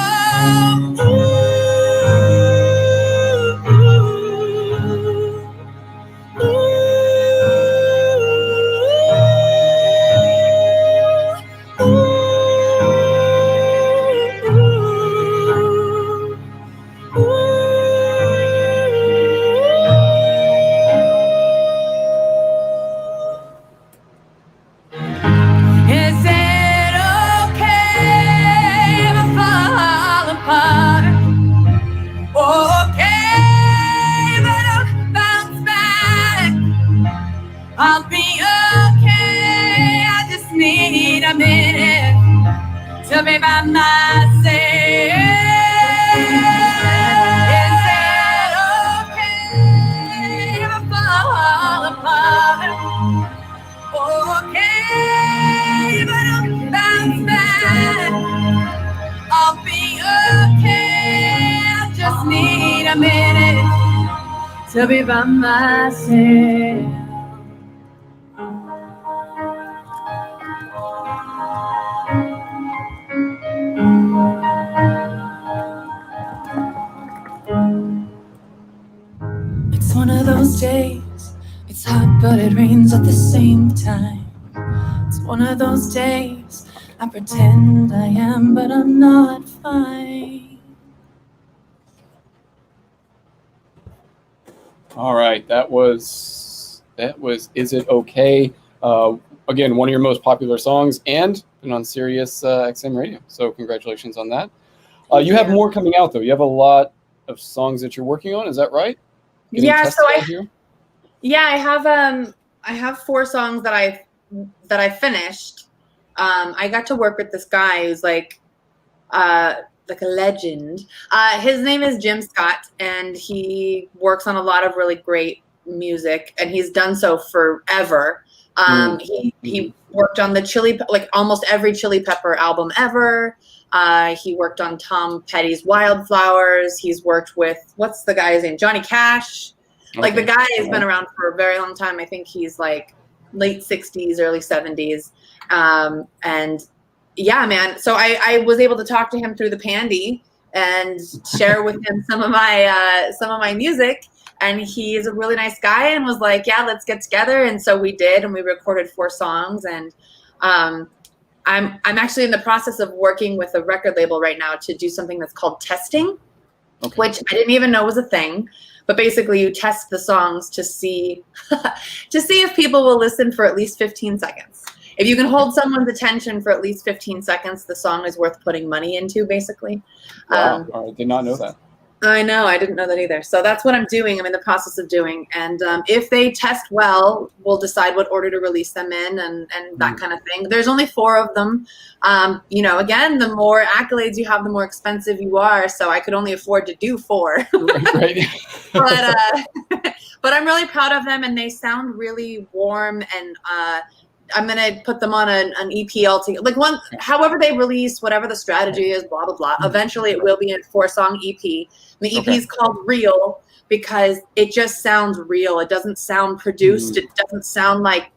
Is it okay if I fall apart? Okay, but I'll bounce back. I'll be okay. I just need a minute to be by myself. Is it okay if I fall apart? Okay, but I'll bounce back. I'll be okay. I just need a minute to be by myself. It's one of those days. It's hot, but it rains at the same time. It's one of those days I pretend I am, but I'm not fine. All right, that was Is It Okay? Again, one of your most popular songs, and been on Sirius XM radio. So congratulations on that. You have more coming out though. You have a lot of songs that you're working on. Is that right? Getting Yeah, tested so out here? I have 4 songs that I finished. I got to work with this guy who's like a legend. His name is Jim Scott, and he works on a lot of really great music, and he's done so forever. He worked on the almost every Chili Pepper album ever. He worked on Tom Petty's Wildflowers. He's worked with, what's the guy's name? Johnny Cash. Like, the guy has been around for a very long time. I think he's like late 60s, early 70s. And yeah, man. So I was able to talk to him through the Pandy and share with him some of my music. And he is a really nice guy and was like, yeah, let's get together. And so we did, and we recorded 4 songs. And I'm actually in the process of working with a record label right now to do something that's called testing, which I didn't even know was a thing. But basically, you test the songs to see if people will listen for at least 15 seconds. If you can hold someone's attention for at least 15 seconds, the song is worth putting money into, basically. Wow, I did not know that. I know, I didn't know that either. So that's what I'm doing. I'm in the process of doing. And if they test well, we'll decide what order to release them in and that kind of thing. There's only 4 of them. Again, the more accolades you have, the more expensive you are. So I could only afford to do 4. Right. But I'm really proud of them, and they sound really warm, and I'm gonna put them on an EP altogether. However they release, whatever the strategy is, blah blah blah. Eventually, it will be a 4-song EP. The EP is called Real because it just sounds real. It doesn't sound produced. It doesn't sound like,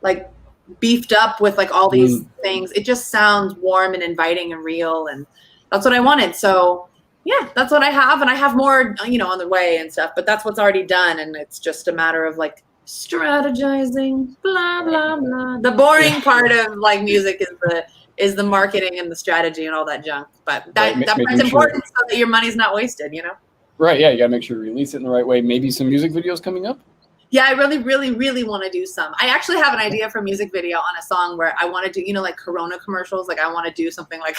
like beefed up with like all these things. It just sounds warm and inviting and real, and that's what I wanted. So Yeah, that's what I have. And I have more, on the way and stuff, but that's what's already done. And it's just a matter of like strategizing, blah, blah, blah. The boring part of like music is the marketing and the strategy and all that junk. But that part's important so that your money's not wasted, Right. Yeah. You got to make sure you release it in the right way. Maybe some music videos coming up. Yeah, I really, really, really want to do some. I actually have an idea for a music video on a song where I want to do, like Corona commercials. Like I want to do something like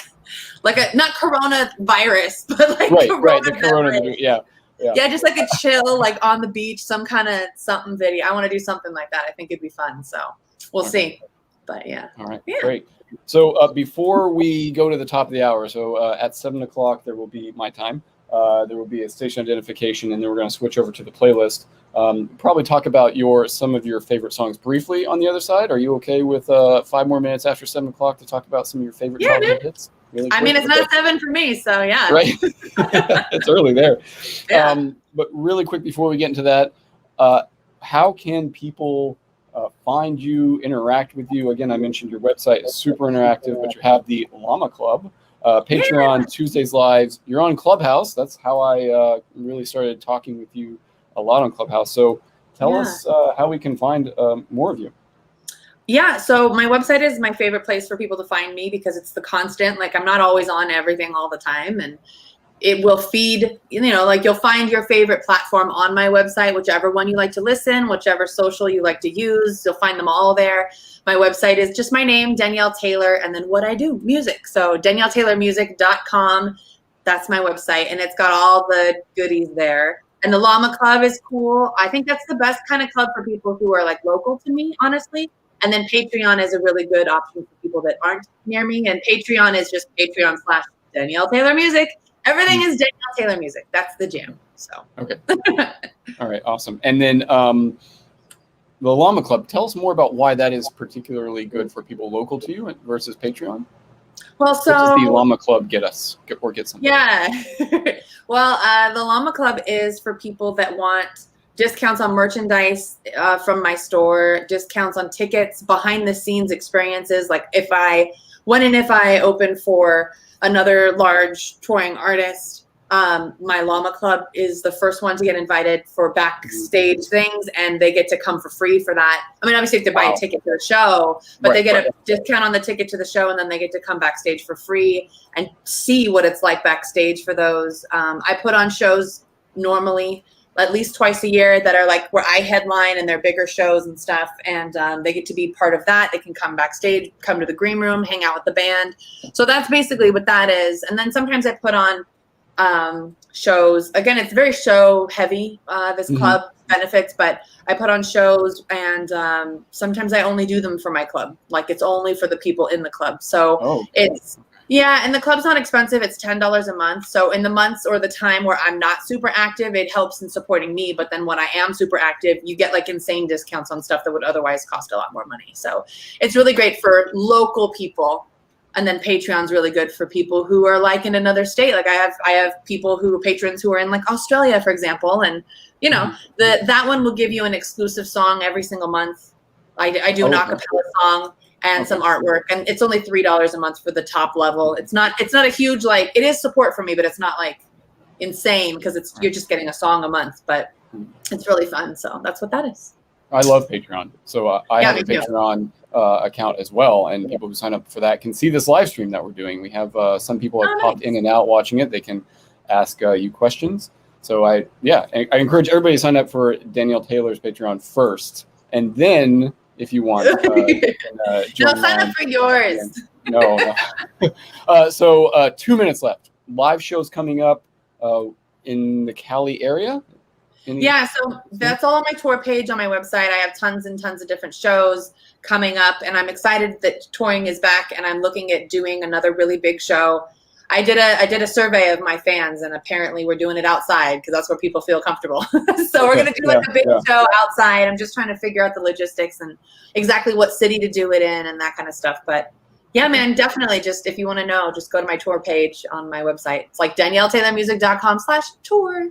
a not Corona virus, but like right, the Corona, yeah, just like a chill, like on the beach, some kind of something video. I want to do something like that. I think it'd be fun. So we'll see. But yeah. All right, great. So before we go to the top of the hour, so at 7:00 there will be my time. There will be a station identification, and then we're going to switch over to the playlist. Probably talk about some of your favorite songs briefly on the other side. Are you okay with 5 more minutes after 7:00 to talk about some of your favorite hits? Really quick? I mean, it's not 7 for me, so yeah. Right. It's early there. Yeah. But really quick before we get into that, how can people find you, interact with you? Again, I mentioned your website is super interactive, but you have the Llama Club. Patreon, Tuesdays Lives. You're on Clubhouse. That's how I really started talking with you a lot on Clubhouse. So tell us how we can find more of you. Yeah, so my website is my favorite place for people to find me because it's the constant. Like I'm not always on everything all the time, and it will feed, like you'll find your favorite platform on my website, whichever one you like to listen, whichever social you like to use, you'll find them all there. My website is just my name, Danielle Taylor, and then what I do, music. So DanielleTaylorMusic.com, that's my website, and it's got all the goodies there. And the Llama Club is cool. I think that's the best kind of club for people who are like local to me, honestly. And then Patreon is a really good option for people that aren't near me. And Patreon is just Patreon/Danielle Taylor Music. Everything is Danielle Taylor Music. That's the jam. So okay. All right, awesome. And then the Llama Club, tell us more about why that is particularly good for people local to you versus Patreon. Well, so what does the Llama Club get something? Yeah. Well, the Llama Club is for people that want discounts on merchandise from my store, discounts on tickets, behind the scenes experiences. Like if I open for another large touring artist, my Llama Club is the first one to get invited for backstage things, and they get to come for free for that. I mean, obviously, if they buy a ticket to the show, but they get a discount on the ticket to the show, and then they get to come backstage for free and see what it's like backstage for those. I put on shows normally at least twice a year that are like where I headline, and they're bigger shows and stuff, and they get to be part of that. They can come backstage, come to the green room, hang out with the band. So that's basically what that is. And then sometimes I put on shows. Again, it's very show heavy, this club benefits, but I put on shows, and sometimes I only do them for my club. Like it's only for the people in the club. So and the club's not expensive. It's $10 a month. So in the months or the time where I'm not super active, it helps in supporting me. But then when I am super active, you get like insane discounts on stuff that would otherwise cost a lot more money. So it's really great for local people. And then Patreon's really good for people who are like in another state. Like I have people who are patrons who are in like Australia, for example. And that one will give you an exclusive song every single month. I do an acapella song and some artwork, and it's only $3 a month for the top level. It's not a huge, like, it is support for me, but it's not like insane because you're just getting a song a month, but it's really fun. So that's what that is. I love Patreon. So I have a Patreon account as well, and people who sign up for that can see this live stream that we're doing. We have some people have popped in and out watching it. They can ask you questions. So I encourage everybody to sign up for Danielle Taylor's Patreon first, and then if you want, sign up for yours. No. So 2 minutes left. Live shows coming up in the Cali area. So that's all on my tour page on my website. I have tons and tons of different shows coming up, and I'm excited that touring is back, and I'm looking at doing another really big show. I did a survey of my fans, and apparently we're doing it outside because that's where people feel comfortable. So we're going to do like a big show outside. I'm just trying to figure out the logistics and exactly what city to do it in and that kind of stuff. But yeah, man, definitely. Just if you want to know, just go to my tour page on my website. It's like DanielleTaylorMusic.com/tour.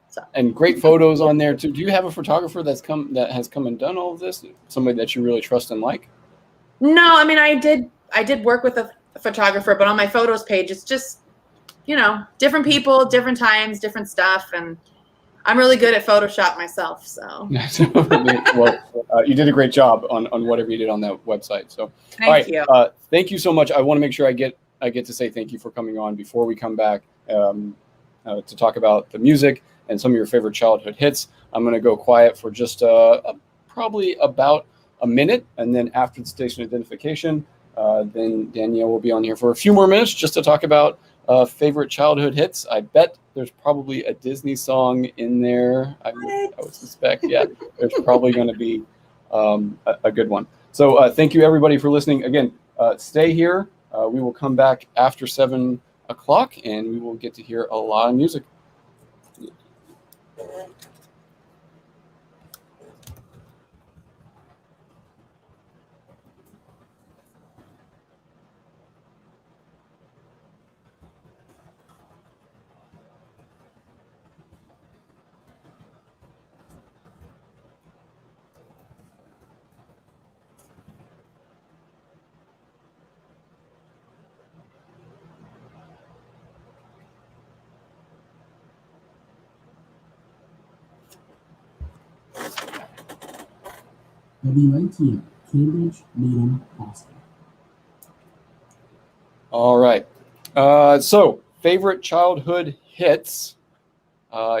So. And great photos on there too. Do you have a photographer that has come and done all of this? Somebody that you really trust and like? No, I mean I did work with a photographer, but on my photos page, it's just different people, different times, different stuff. And I'm really good at Photoshop myself. So well, you did a great job on whatever you did on that website. So thank you. Thank you so much. I want to make sure I get to say thank you for coming on before we come back to talk about the music and some of your favorite childhood hits. I'm going to go quiet for just probably about a minute, and then after the station identification, then Danielle will be on here for a few more minutes just to talk about favorite childhood hits. I bet there's probably a Disney song in there. I would suspect, yeah, there's probably going to be a good one. So thank you everybody for listening. Again, stay here. We will come back after 7 o'clock, and we will get to hear a lot of music. WNTN, Cambridge, Needham, Boston. All right. So, favorite childhood hits.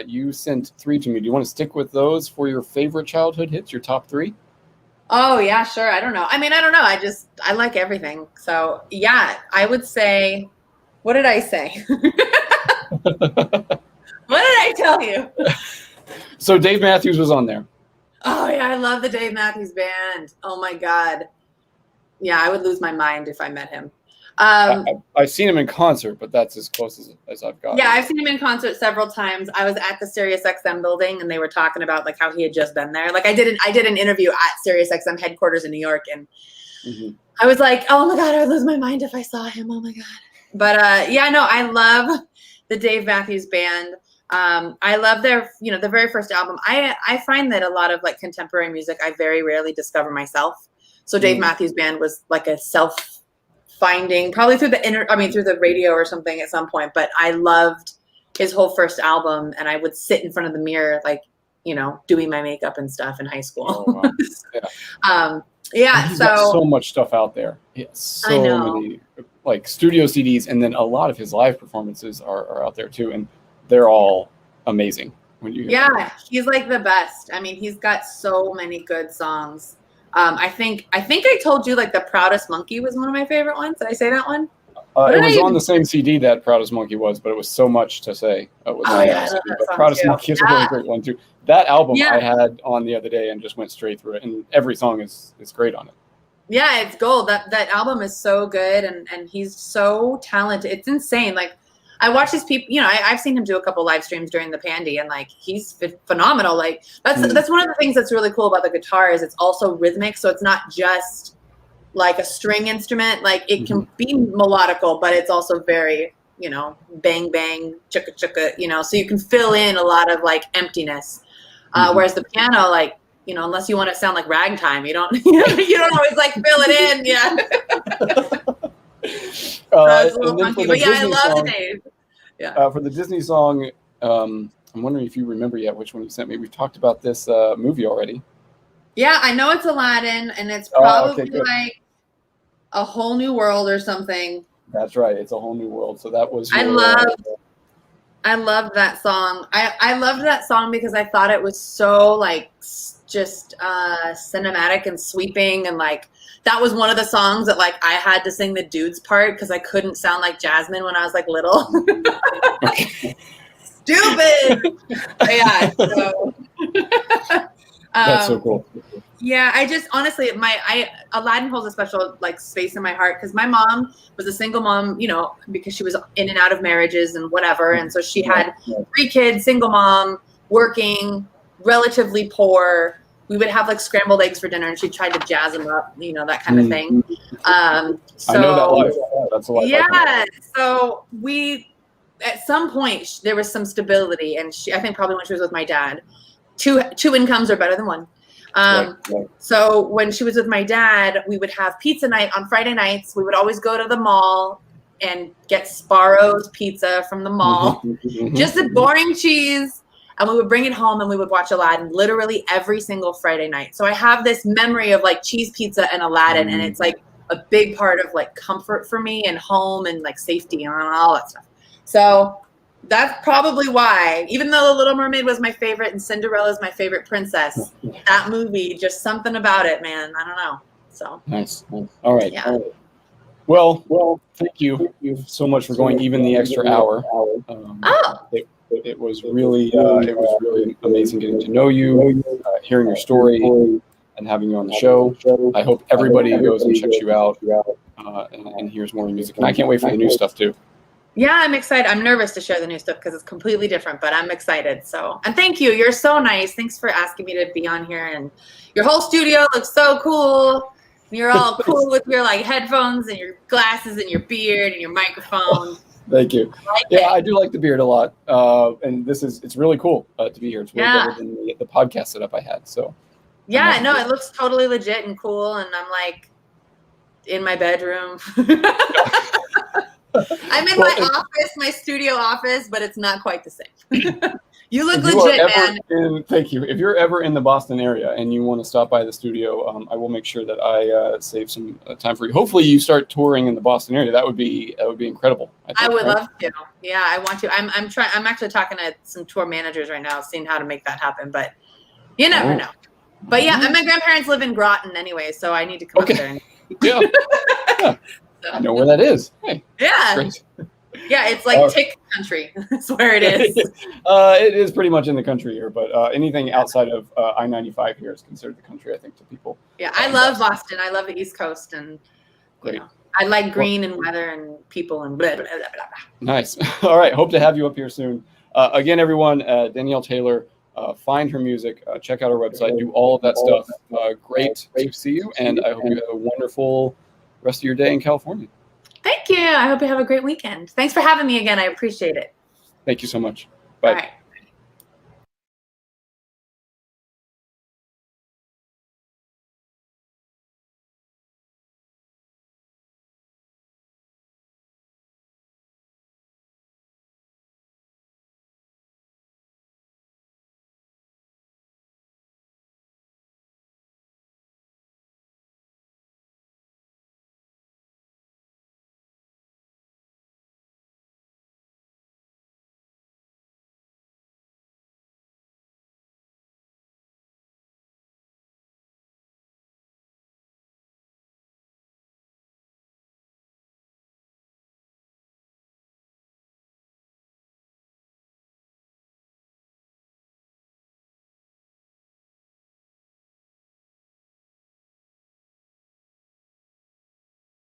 You sent 3 to me. Do you want to stick with those for your favorite childhood hits, your top 3? Oh, yeah, sure. I don't know. I mean, I don't know. I like everything. So, yeah, I would say, what did I say? What did I tell you? So, Dave Matthews was on there. Oh, yeah, I love the Dave Matthews Band. Oh, my God. Yeah, I would lose my mind if I met him. I've seen him in concert, but that's as close as I've got. Yeah, I've seen him in concert several times. I was at the SiriusXM building, and they were talking about like how he had just been there. Like I did an interview at SiriusXM headquarters in New York, and I was like, oh my God, I would lose my mind if I saw him. Oh my God. But yeah, no, I love the Dave Matthews Band. I love their very first album. I find that a lot of like contemporary music, I very rarely discover myself. So Dave Matthews Band was like a self-finding, probably through the radio or something at some point. But I loved his whole first album, and I would sit in front of the mirror, like, doing my makeup and stuff in high school. Oh, wow. Yeah. He's got so much stuff out there. So many like studio CDs, and then a lot of his live performances are out there too, and they're all amazing. He's like the best. I mean, he's got so many good songs. I think I told you like The Proudest Monkey was one of my favorite ones. Did I say that one? It was on the same CD that Proudest Monkey was, but it was so much to say. But Proudest Monkey is a really great one too. That album I had on the other day and just went straight through it, and every song is great on it. Yeah, it's gold. That album is so good, and he's so talented. It's insane. Like I watch these people, I've seen him do a couple live streams during the pandy, and like he's phenomenal. Like that's one of the things that's really cool about the guitar is it's also rhythmic, so it's not just like a string instrument. Like it can be melodical, but it's also very, bang bang, chugga chugga, so you can fill in a lot of like emptiness. Whereas the piano, like, unless you want to sound like ragtime, you don't always like fill it in. Yeah. It's a little funky, but yeah, I love the Dave. Yeah. For the Disney song, I'm wondering if you remember yet which one you sent me. We talked about this movie already. Yeah, I know it's Aladdin, and it's probably like A Whole New World or something. That's right. It's A Whole New World. So that was. I love that song. I loved that song because I thought it was so like just cinematic and sweeping, and like that was one of the songs that like I had to sing the dude's part because I couldn't sound like Jasmine when I was like little. Stupid. Yeah. So. That's so cool. Yeah, I just honestly, Aladdin holds a special like space in my heart because my mom was a single mom, because she was in and out of marriages and whatever, and so she had 3 kids, single mom, working, relatively poor. We would have like scrambled eggs for dinner, and she'd try to jazz them up, that kind of thing. So I know that life. That's a life. Yeah. So at some point there was some stability, and I think probably when she was with my dad, two incomes are better than one. So when she was with my dad, we would have pizza night on Friday nights. We would always go to the mall. and get Sparrow's pizza from the mall, just a boring cheese. And we would bring it home and we would watch Aladdin literally every single Friday night. So I have this memory of like cheese pizza and Aladdin, and it's like a big part of like comfort for me and home and like safety and all that stuff. So that's probably why, even though The Little Mermaid was my favorite and Cinderella's my favorite princess, that movie, just something about it, man. I don't know. So nice. All right. Yeah. Well, thank you so much for going even the extra hour. It was really amazing getting to know you, hearing your story, and having you on the show. I hope everybody goes and checks you out and hears more music. And I can't wait for the new stuff too. Yeah, I'm excited. I'm nervous to share the new stuff because it's completely different, but I'm excited. So, and thank you. You're so nice. Thanks for asking me to be on here. And your whole studio looks so cool. You're all cool with your like headphones and your glasses and your beard and your microphone. Thank you. I do like the beard a lot. And it's really cool to be here. It's way better than the podcast setup I had. So yeah, no, it looks totally legit and cool. And I'm like in my bedroom. I'm in my office, my studio office, but it's not quite the same. You look legit, man. Thank you. If you're ever in the Boston area and you want to stop by the studio, I will make sure that I save some time for you. Hopefully, you start touring in the Boston area. That would be incredible. I would love to. Yeah, I want to. I'm trying. I'm actually talking to some tour managers right now, seeing how to make that happen. But you never know. But yeah, and my grandparents live in Groton anyway, so I need to come up there. Yeah. I know where that is. Hey. Yeah. Great. Yeah, it's like tick country. That's where it is. It is pretty much in the country here, but anything outside of I-95 here is considered the country, I think, to people. Yeah, I love Boston. I love the East Coast, and I like green and weather and people and blah, blah, blah, blah, blah. Nice. All right. Hope to have you up here soon. Again, everyone, Danielle Taylor, find her music, check out her website, do all of that stuff. Great to see you, and I hope you have a wonderful rest of your day in California. Thank you. I hope you have a great weekend. Thanks for having me again. I appreciate it. Thank you so much. Bye. All right.